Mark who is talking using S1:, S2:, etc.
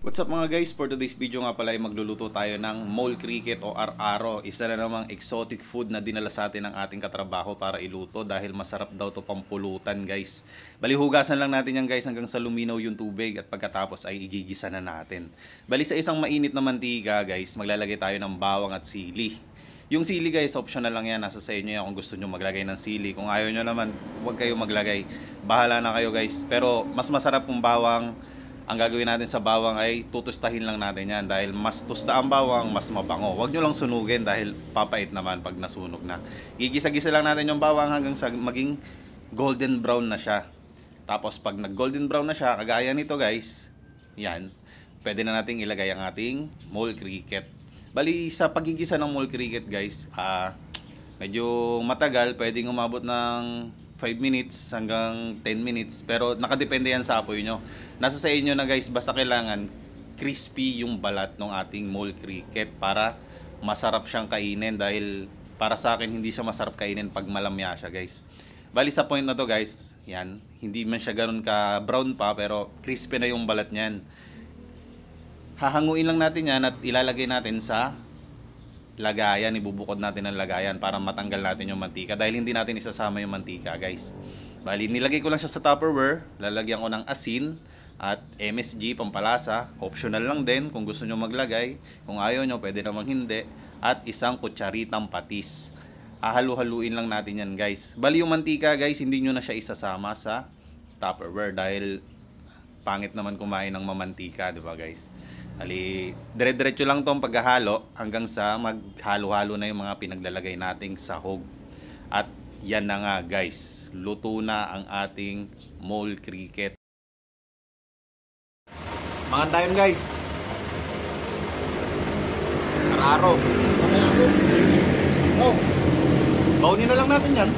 S1: What's up mga guys? For today's video nga pala ay magluluto tayo ng mole cricket o araro. Isa na namang exotic food na dinala sa atin ng ating katrabaho para iluto dahil masarap daw to pampulutan guys. Bali hugasan lang natin yan guys hanggang sa luminaw yung tubig at pagkatapos ay igigisa na natin. Bali sa isang mainit na mantika guys, maglalagay tayo ng bawang at sili. Yung sili guys, optional lang yan. Nasa sa inyo yan kung gusto nyo maglagay ng sili. Kung ayaw nyo naman, huwag kayo maglagay. Bahala na kayo guys. Pero mas masarap kung bawang. Ang gagawin natin sa bawang ay tutustahin lang natin yan. Dahil mas tusta ang bawang, mas mabango. Huwag nyo lang sunugin dahil papait naman pag nasunog na. Gigisa-gisa lang natin yung bawang hanggang sa maging golden brown na siya. Tapos pag nag golden brown na siya, kagaya nito guys, yan, pwede na nating ilagay ang ating mole cricket. Bali sa pagigisa ng mole cricket guys, medyo matagal, pwedeng umabot ng 5 minutes hanggang 10 minutes. Pero nakadepende yan sa apoy nyo. Nasa sa inyo na guys, basta kailangan crispy yung balat ng ating mole cricket para masarap siyang kainin. Dahil para sa akin hindi siya masarap kainin pag malamya siya guys. Bali sa point na to guys, yan, hindi man siya ganun ka brown pa pero crispy na yung balat niyan. Hahanguin lang natin yan at ilalagay natin sa lagayan. Ibubukod natin ang lagayan para matanggal natin yung mantika dahil hindi natin isasama yung mantika guys. Bali nilagay ko lang siya sa Tupperware. Lalagyan ko ng asin at MSG pampalasa. Optional lang din kung gusto nyo maglagay. Kung ayaw nyo pwede namang hindi. At isang kutsaritang patis. Halu-haluin lang natin yan guys. Bali yung mantika guys, hindi nyo na siya isasama sa Tupperware dahil pangit naman kumain ng mamantika, di ba guys? Ali, dire-diretso lang tong paghahalo hanggang sa maghalo-halo na yung mga pinaglalagay nating sahog. At yan na nga guys, luto na ang ating mole cricket. Mga time guys. Araro. Oh. Baunin na lang natin yan.